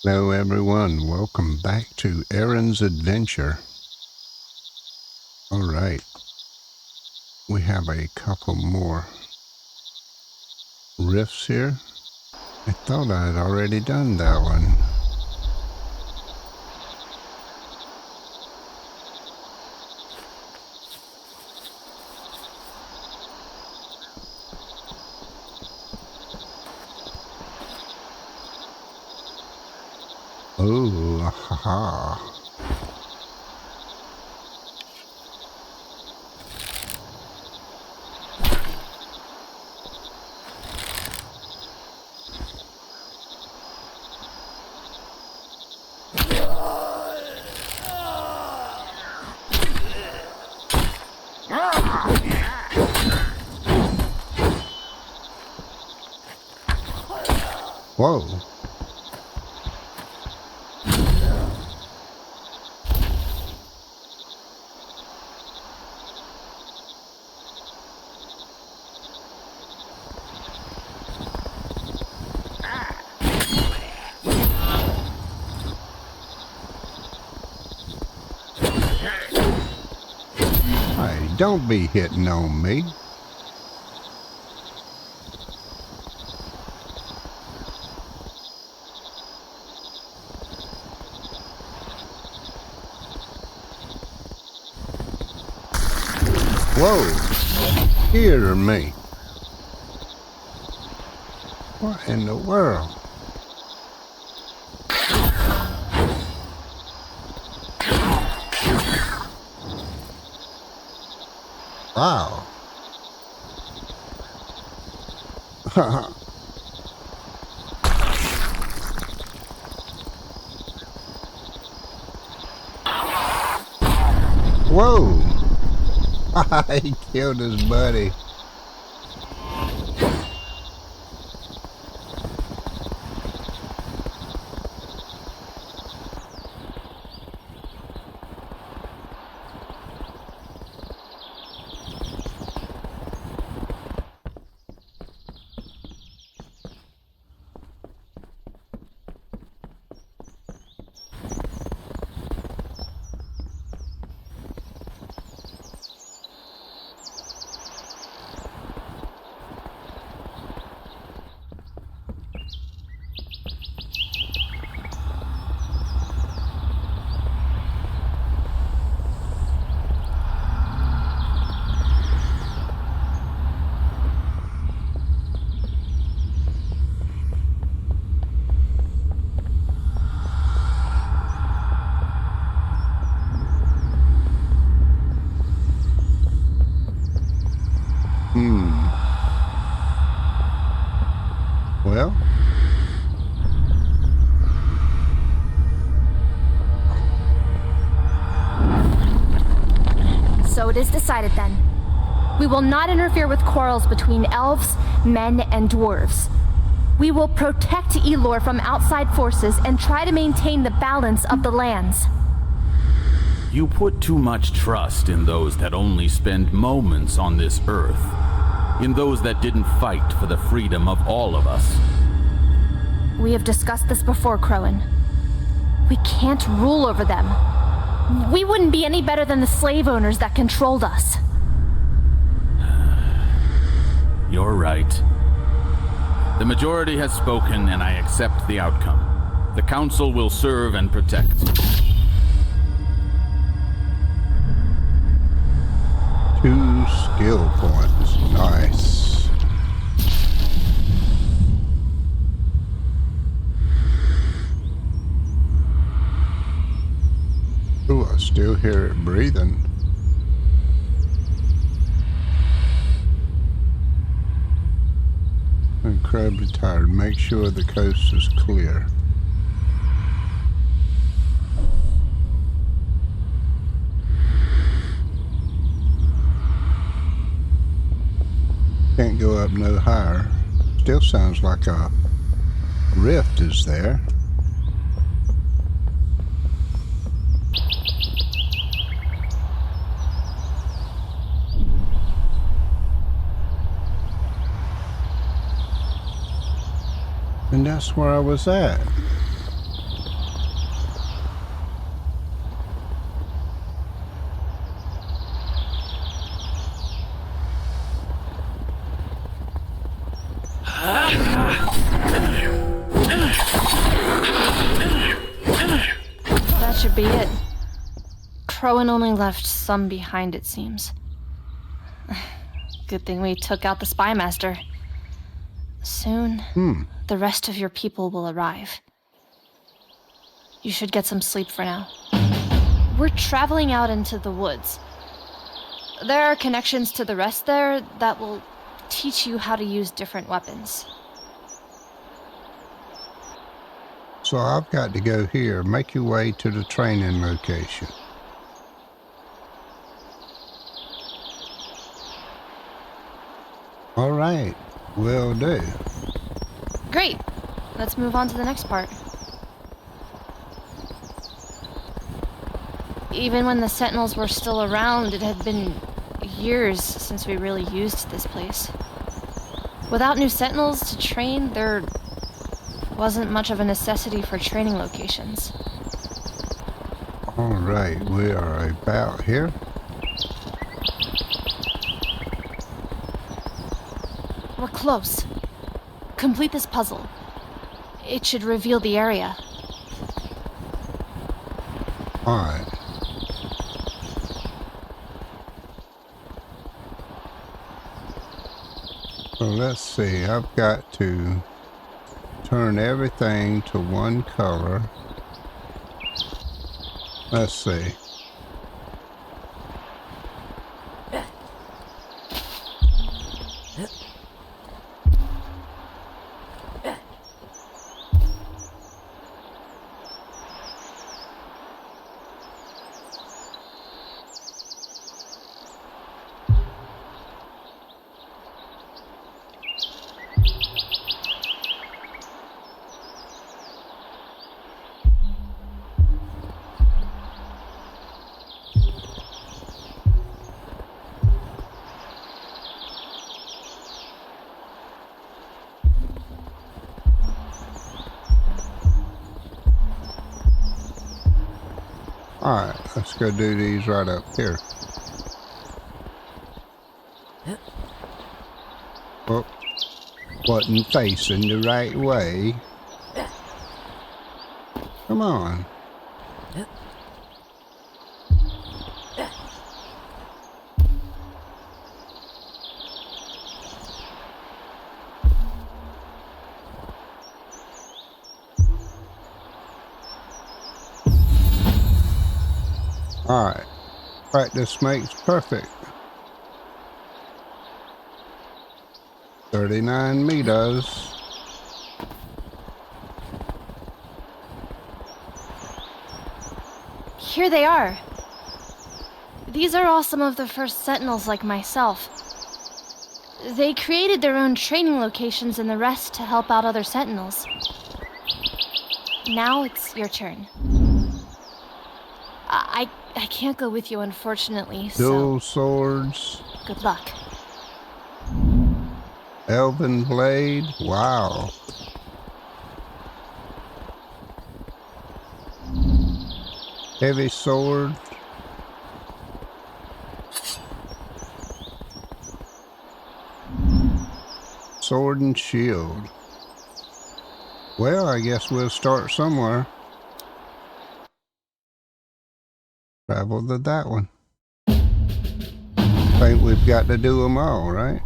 Hello everyone, welcome back to Aron's Adventure. Alright, we have a couple more rifts here. I thought I had already done that one. Oh, haha. Whoa. Hey, don't be hitting on me. Whoa, dear me. What in the world? Wow. Whoa. He killed his buddy. Well, so it is decided then. We will not interfere with quarrels between elves, men, and dwarves. We will protect Elor from outside forces and try to maintain the balance of the lands. You put too much trust in those that only spend moments on this earth. In those that didn't fight for the freedom of all of us. We have discussed this before, Crowan. We can't rule over them. We wouldn't be any better than the slave owners that controlled us. You're right. The majority has spoken, and I accept the outcome. The council will serve and protect. 2 skill points. Nice. Ooh, I still hear it breathing. I'm incredibly tired. Make sure the coast is clear. Can't go up no higher. Still sounds like a rift is there. And that's where I was at. be it. Crowan only left some behind, it seems. Good thing we took out the spy master. Soon, the rest of your people will arrive. You should get some sleep for now. We're traveling out into the woods. There are connections to the rest there that will teach you how to use different weapons. So I've got to go here. Make your way to the training location. All right, will do. Great. Let's move on to the next part. Even when the Sentinels were still around, it had been years since we really used this place. Without new Sentinels to train, there wasn't much of a necessity for training locations. All right, we are about here. We're close. Complete this puzzle. It should reveal the area. All right. So let's see, I've got to turn everything to one color. Let's see. Alright, let's go do these right up here. Oh, wasn't facing the right way. Come on. Alright, practice makes perfect. 39 meters. Here they are. These are all some of the first Sentinels like myself. They created their own training locations and the rest to help out other Sentinels. Now it's your turn. I can't go with you, unfortunately, Dual so swords. good luck. Elven blade. Wow. Heavy sword. Sword and shield. Well, I guess we'll start somewhere. Travel to that one. Think we've got to do them all, right?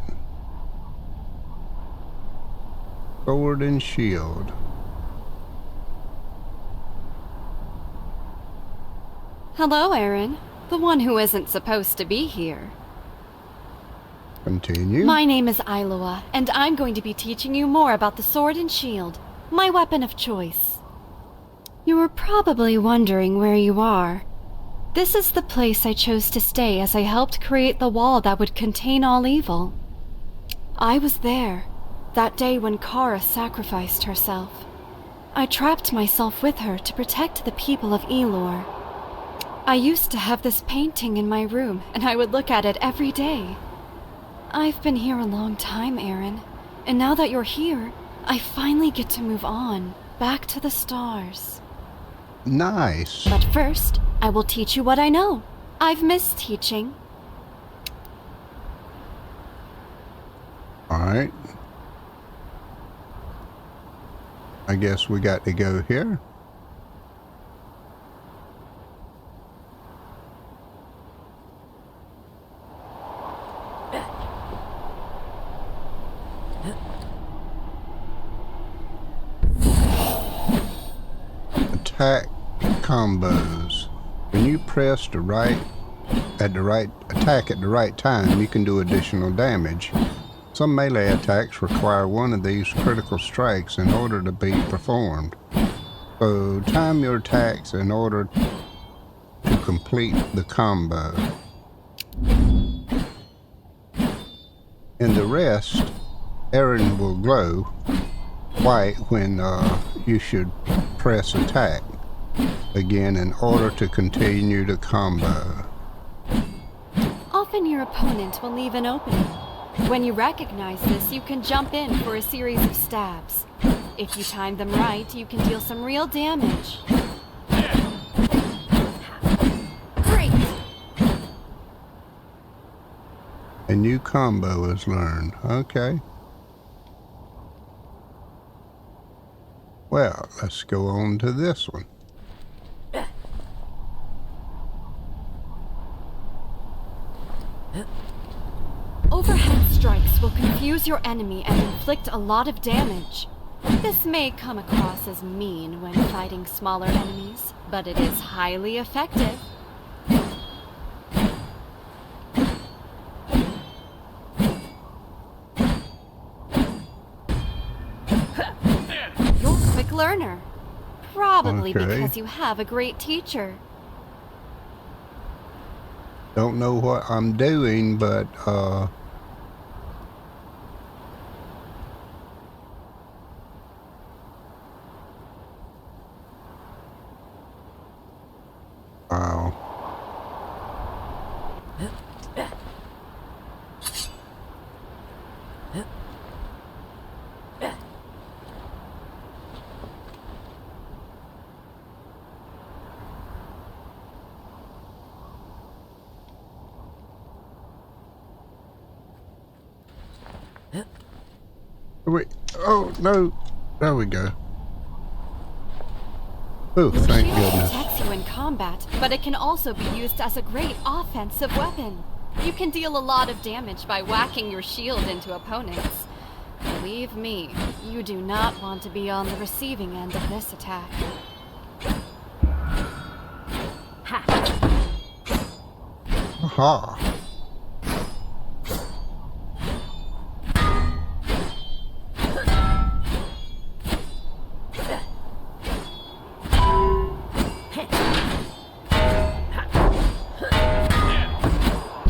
Sword and shield. Hello, Aron. The one who isn't supposed to be here. Continue. My name is Iloa, and I'm going to be teaching you more about the sword and shield, my weapon of choice. You are probably wondering where you are. This is the place I chose to stay as I helped create the wall that would contain all evil. I was there, that day when Kara sacrificed herself. I trapped myself with her to protect the people of Elor. I used to have this painting in my room, and I would look at it every day. I've been here a long time, Aron, and now that you're here, I finally get to move on, back to the stars. Nice. But first, I will teach you what I know. I've missed teaching. Alright. I guess we got to go here. attack combos. When you press the right attack at the right time, you can do additional damage. Some melee attacks require one of these critical strikes in order to be performed. So time your attacks in order to complete the combo. In the rest, Aron will glow white when you should press attack again in order to continue the combo. Often your opponent will leave an opening. When you recognize this, you can jump in for a series of stabs. If you time them right, you can deal some real damage. Great! A new combo is learned. Okay. Well, let's go on to this one. Overhead strikes will confuse your enemy and inflict a lot of damage. This may come across as mean when fighting smaller enemies, but it is highly effective. You're a quick learner. Probably Okay. because you have a great teacher. Don't know what I'm doing, but wow. Wait, oh no, there we go. Oh, Your thank shield goodness. protects you in combat, but it can also be used as a great offensive weapon. You can deal a lot of damage by whacking your shield into opponents. Believe me, you do not want to be on the receiving end of this attack. Aha.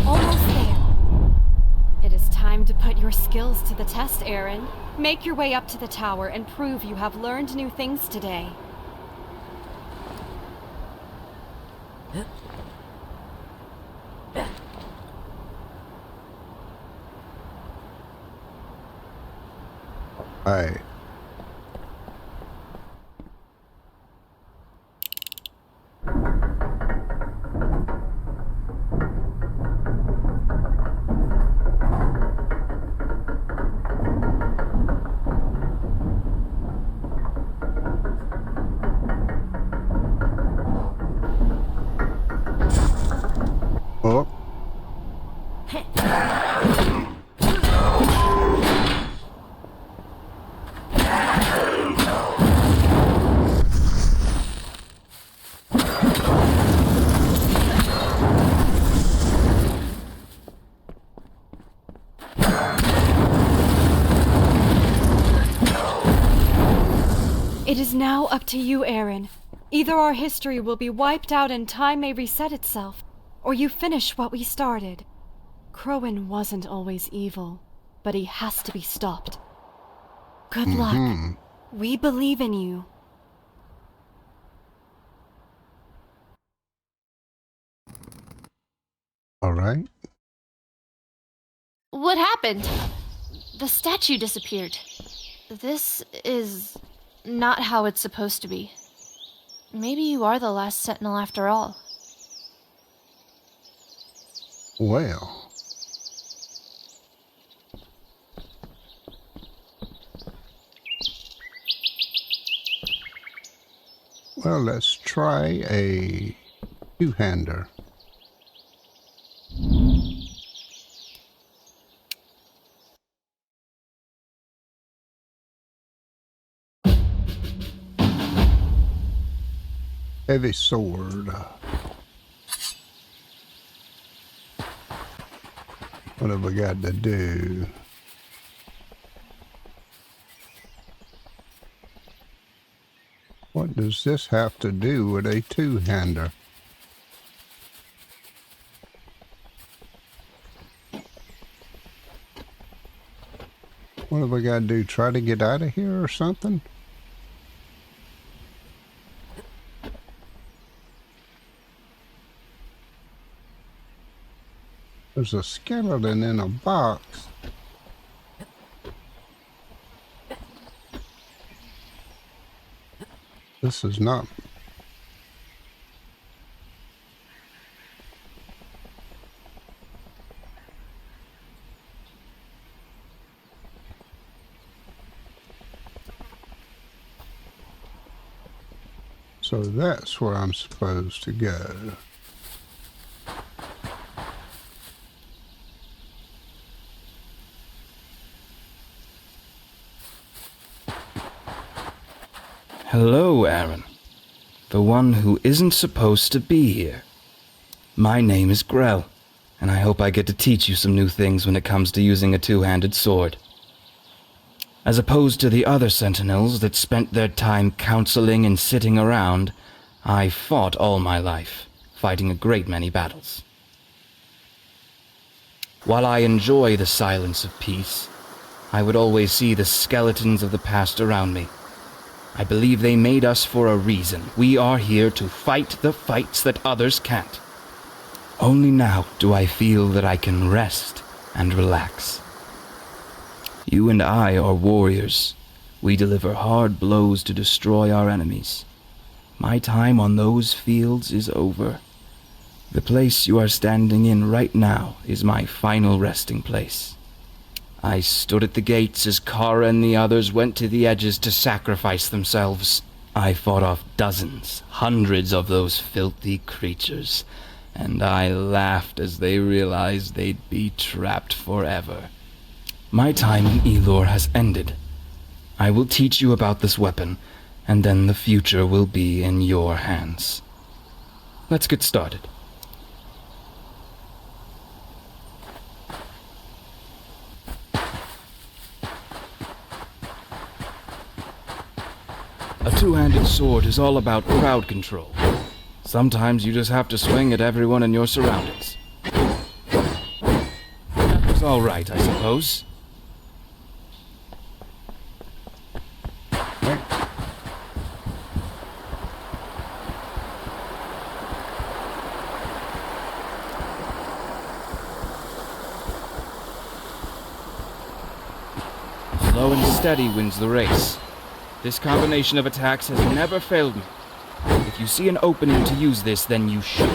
Almost there. It is time to put your skills to the test, Aron. Make your way up to the tower and prove you have learned new things today. Alright. Oh. It is now up to you, Aron. Either our history will be wiped out and time may reset itself, or you finish what we started. Crowin wasn't always evil, but he has to be stopped. Good luck. We believe in you. Alright. What happened? The statue disappeared. This is not how it's supposed to be. Maybe you are the last sentinel after all. Well. Well, let's try a two-hander. Heavy sword. What have we got to do? What does this have to do with a two-hander? What have we got to do? Try to get out of here or something? There's a skeleton in a box. This is not... So that's where I'm supposed to go. Hello, Aron. The one who isn't supposed to be here. My name is Grell, and I hope I get to teach you some new things when it comes to using a two-handed sword. As opposed to the other sentinels that spent their time counseling and sitting around, I fought all my life, fighting a great many battles. While I enjoy the silence of peace, I would always see the skeletons of the past around me. I believe they made us for a reason. We are here to fight the fights that others can't. Only now do I feel that I can rest and relax. You and I are warriors. We deliver hard blows to destroy our enemies. My time on those fields is over. The place you are standing in right now is my final resting place. I stood at the gates as Kara and the others went to the edges to sacrifice themselves. I fought off dozens, hundreds of those filthy creatures, and I laughed as they realized they'd be trapped forever. My time in Elor has ended. I will teach you about this weapon, and then the future will be in your hands. Let's get started. A two-handed sword is all about crowd control. Sometimes you just have to swing at everyone in your surroundings. That was all right, I suppose. Slow and steady wins the race. This combination of attacks has never failed me. If you see an opening to use this, then you should.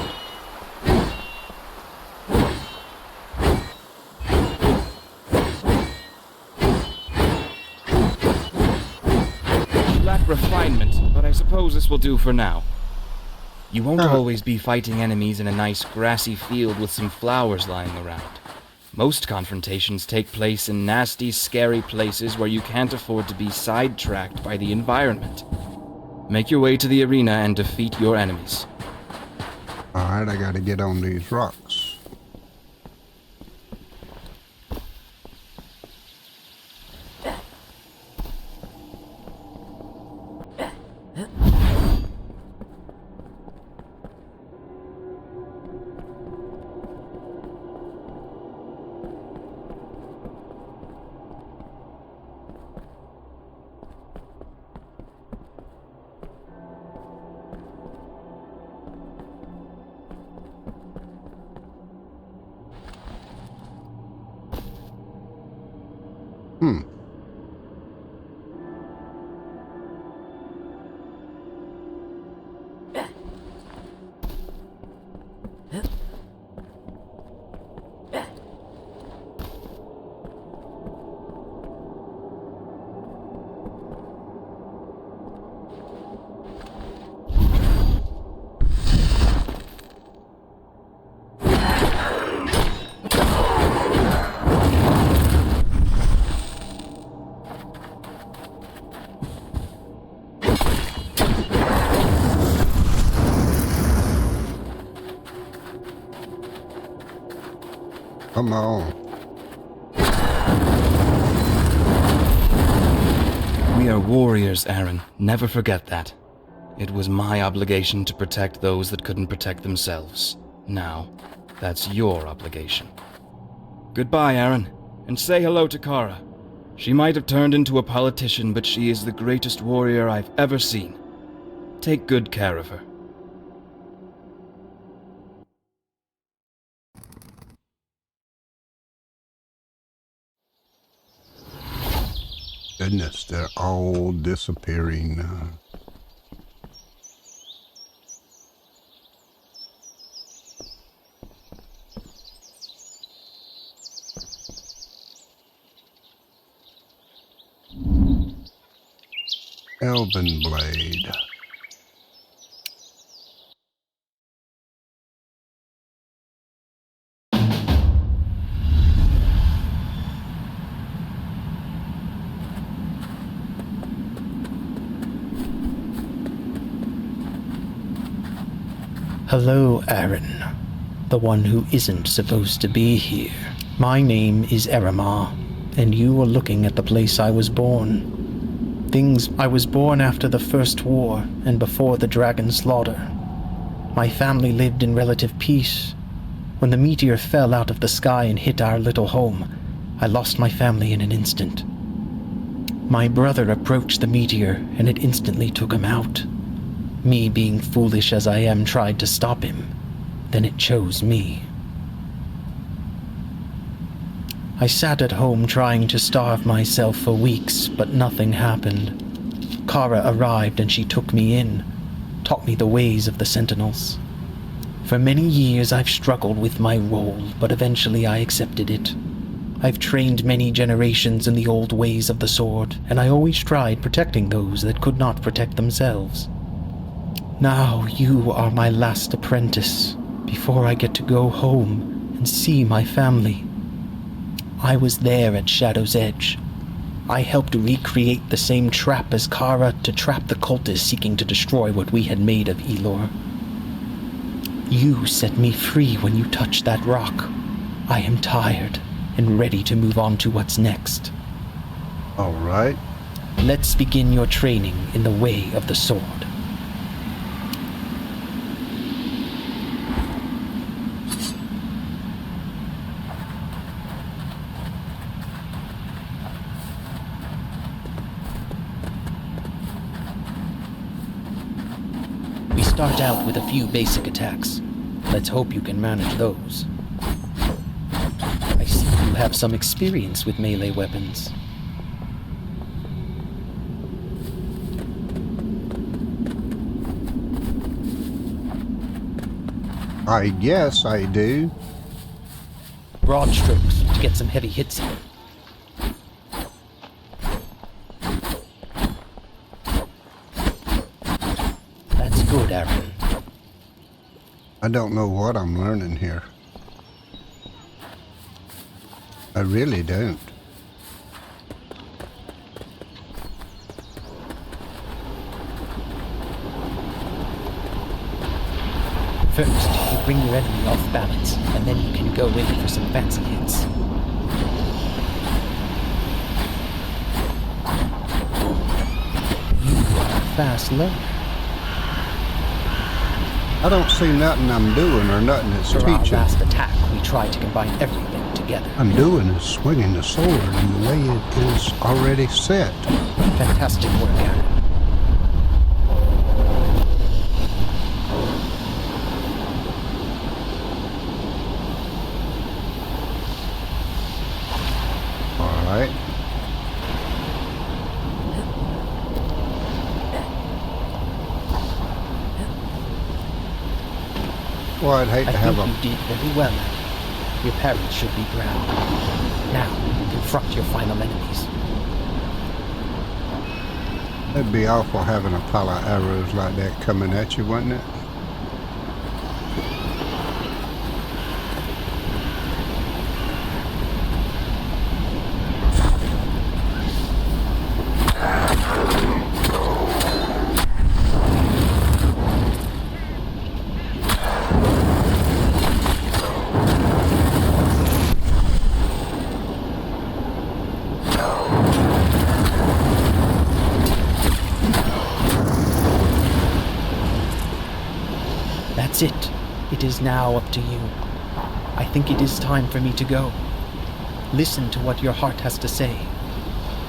You lack refinement, but I suppose this will do for now. You won't always be fighting enemies in a nice grassy field with some flowers lying around. Most confrontations take place in nasty, scary places where you can't afford to be sidetracked by the environment. Make your way to the arena and defeat your enemies. Alright, I gotta get on these rocks. Come on. We are warriors, Aron. Never forget that. It was my obligation to protect those that couldn't protect themselves. Now, that's your obligation. Goodbye, Aron, and say hello to Kara. She might have turned into a politician, but she is the greatest warrior I've ever seen. Take good care of her. Goodness, they're all disappearing now. Elven Blade. Hello, Aron. The one who isn't supposed to be here. My name is Eramar, and you are looking at the place I was born. I was born after the First War and before the dragon slaughter. My family lived in relative peace. When the meteor fell out of the sky and hit our little home, I lost my family in an instant. My brother approached the meteor and it instantly took him out. Me, being foolish as I am, tried to stop him. Then it chose me. I sat at home trying to starve myself for weeks, but nothing happened. Kara arrived and she took me in, taught me the ways of the Sentinels. For many years I've struggled with my role, but eventually I accepted it. I've trained many generations in the old ways of the sword, and I always tried protecting those that could not protect themselves. Now you are my last apprentice, before I get to go home and see my family. I was there at Shadow's Edge. I helped recreate the same trap as Kara to trap the cultists seeking to destroy what we had made of Elor. You set me free when you touched that rock. I am tired and ready to move on to what's next. All right. Let's begin your training in the way of the sword. Start out with a few basic attacks. Let's hope you can manage those. I see you have some experience with melee weapons. I guess I do. Broad strokes to get some heavy hits in. Good, Aron. I don't know what I'm learning here. I really don't. First, you bring your enemy off balance, and then you can go in for some fancy hits. You are a fast learner. I don't see nothing I'm doing or nothing it's For our teaching. last attack, we tried to combine everything together. I'm doing is swinging the sword in the way it is already set. Fantastic work, Aron. All right. Well, I'd hate I to have think a... you did very well, Aron. Your parents should be proud. Now, confront your final enemies. It'd be awful having a pile of arrows like that coming at you, wouldn't it? That's it. It is now up to you. I think it is time for me to go. Listen to what your heart has to say.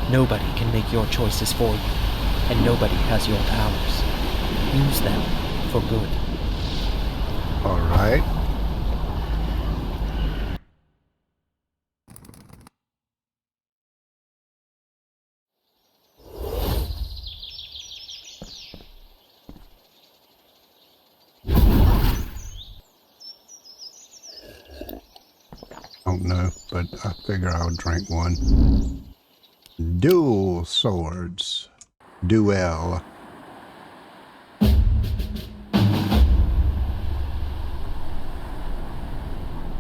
Nobody can make your choices for you, and nobody has your powers. Use them for good. All right. Don't know, but I figure I'll drink one. Dual swords. Duel.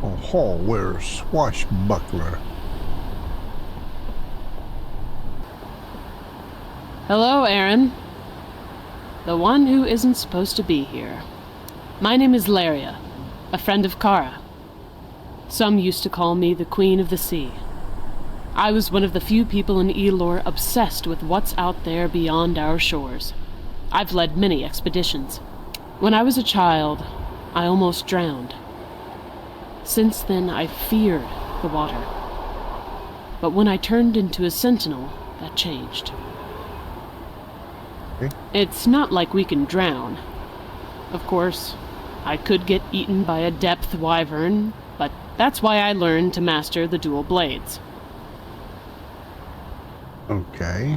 Oh, we're swashbuckler. Hello, Aron. The one who isn't supposed to be here. My name is Laria, a friend of Kara. Some used to call me the Queen of the Sea. I was one of the few people in Elor obsessed with what's out there beyond our shores. I've led many expeditions. When I was a child, I almost drowned. Since then, I feared the water. But when I turned into a sentinel, that changed. It's not like we can drown. Of course, I could get eaten by a depth wyvern, but that's why I learned to master the dual blades. Okay.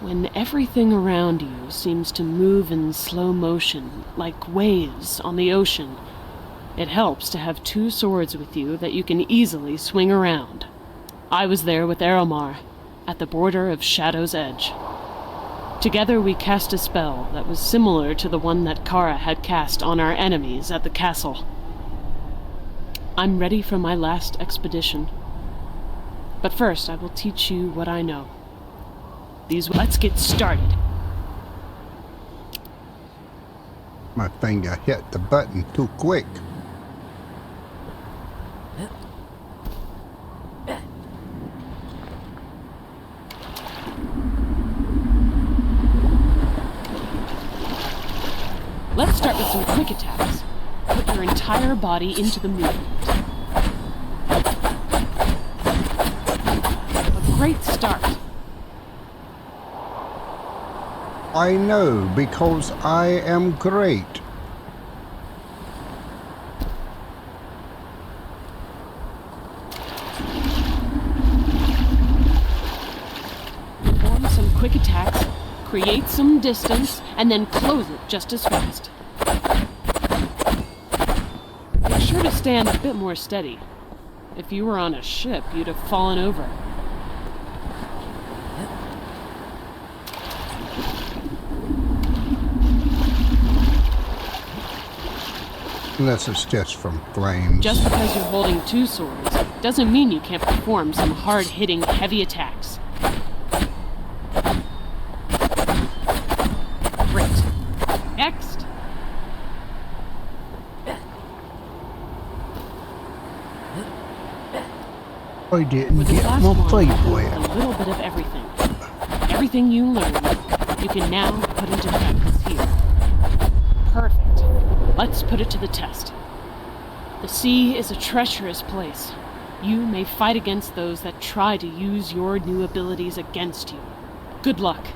When everything around you seems to move in slow motion, like waves on the ocean, it helps to have two swords with you that you can easily swing around. I was there with Aromar, at the border of Shadow's Edge. Together we cast a spell that was similar to the one that Kara had cast on our enemies at the castle. I'm ready for my last expedition. But first, I will teach you what I know. Let's get started. My finger hit the button too quick. Let's start with some quick attacks. Put your entire body into the movement. A great start. I know, because I am great. Perform some quick attacks, create some distance, and then close it just as fast. Make sure to stand a bit more steady. If you were on a ship, you'd have fallen over. Unless it's just from flames. Just because you're holding two swords doesn't mean you can't perform some hard-hitting, heavy attacks. Great. Next. I didn't With the get last my one, feet wet. a little bit of everything. Everything you learn, you can now put into practice here. Perfect. Let's put it to the test. The sea is a treacherous place. You may fight against those that try to use your new abilities against you. Good luck.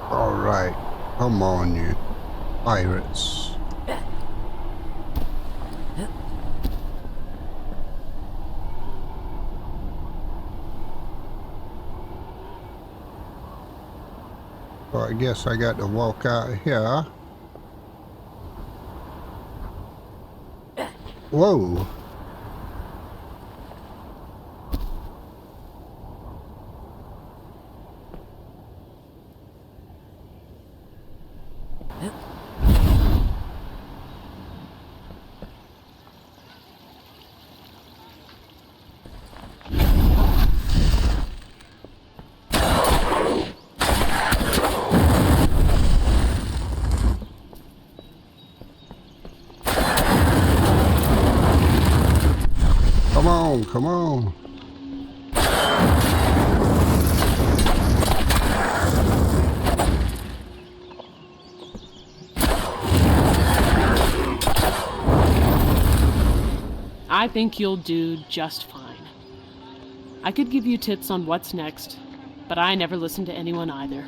All right, come on, you pirates. So I guess I got to walk out here. Whoa. come on. I think you'll do just fine. I could give you tips on what's next, but I never listen to anyone either.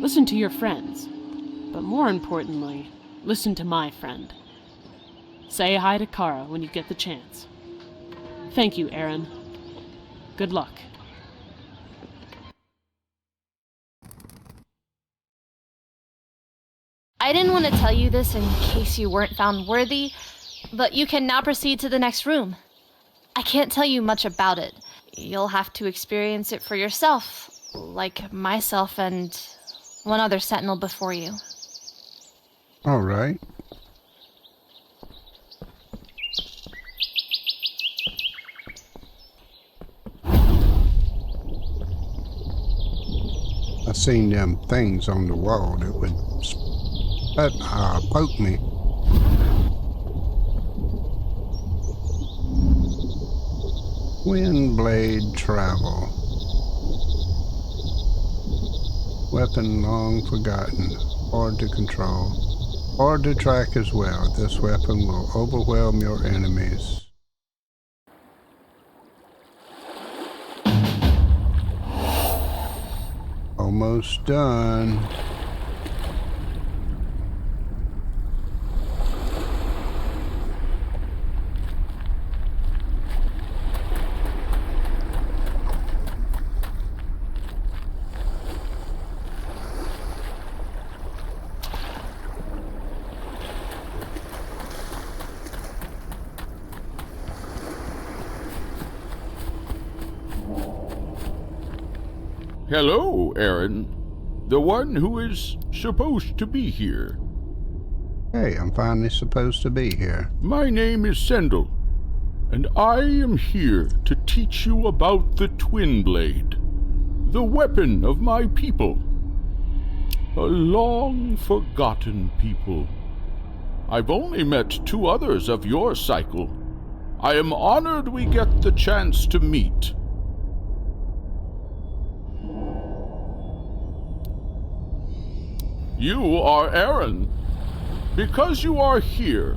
Listen to your friends, but more importantly, listen to my friend. Say hi to Kara when you get the chance. Thank you, Aron. Good luck. I didn't want to tell you this in case you weren't found worthy, but you can now proceed to the next room. I can't tell you much about it. You'll have to experience it for yourself, like myself and one other sentinel before you. All right. I seen them things on the wall that would poke me. Wind blade travel. Weapon long forgotten. Hard to control. Hard to track as well. This weapon will overwhelm your enemies. Almost done. Hello, Aron. The one who is supposed to be here. Hey, I'm finally supposed to be here. My name is Sendel, and I am here to teach you about the Twin Blade, the weapon of my people. A long-forgotten people. I've only met 2 others of your cycle. I am honored we get the chance to meet. You are Aron. Because you are here,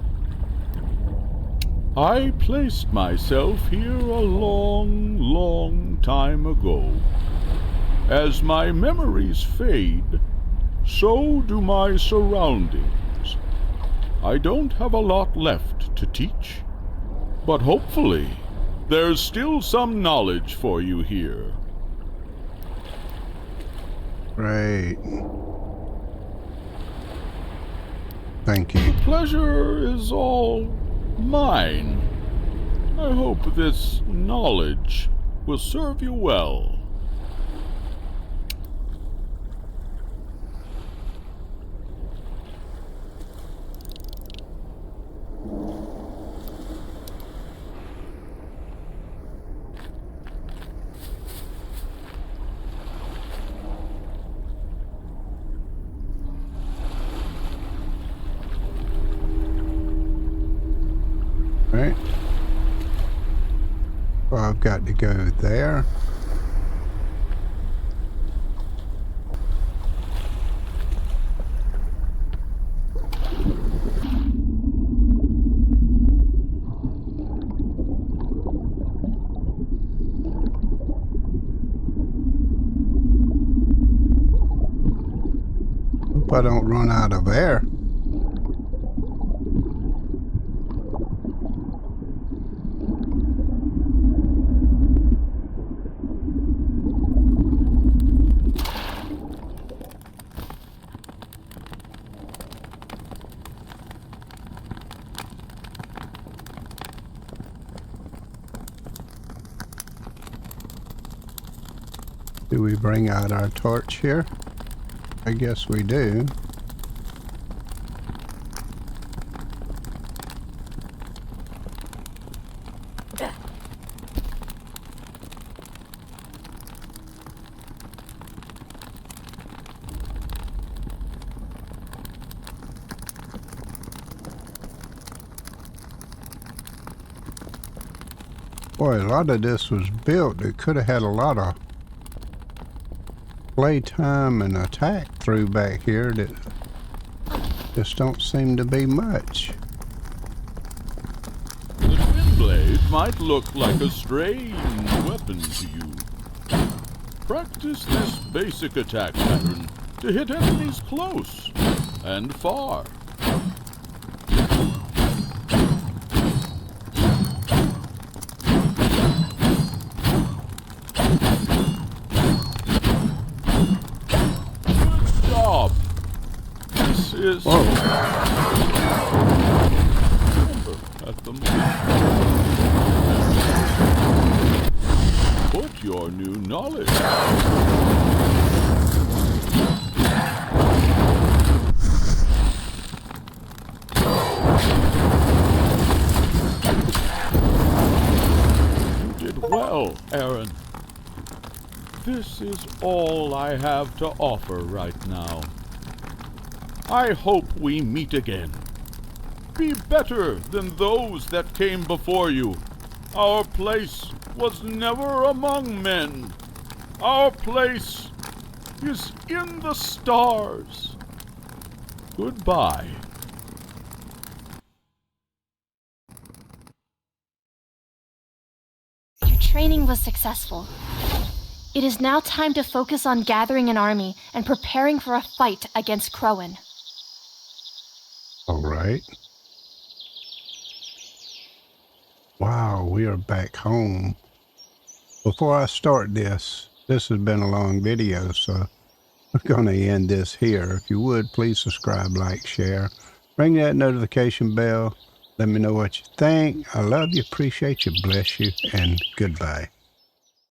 I placed myself here a long, long time ago. As my memories fade, so do my surroundings. I don't have a lot left to teach, but hopefully there's still some knowledge for you here. Great. Thank you. The pleasure is all mine. I hope this knowledge will serve you well. Right. Well, I've got to go there. Hope I don't run out of air. Do we bring out our torch here? I guess we do. Boy, a lot of this was built. It could have had a lot of playtime and attack through back here that just don't seem to be much. The twin blade might look like a strange weapon to you. Practice this basic attack pattern to hit enemies close and far. Good job. This is at the moment. Put your new knowledge. You did well, Aron. This is all I have to offer right now. I hope we meet again. Be better than those that came before you. Our place was never among men. Our place is in the stars. Goodbye. Your training was successful. It is now time to focus on gathering an army and preparing for a fight against Crowan. All right. Wow, we are back home. Before I start this has been a long video, so I'm going to end this here. If you would, please subscribe, like, share. Ring that notification bell. Let me know what you think. I love you, appreciate you, bless you, and goodbye.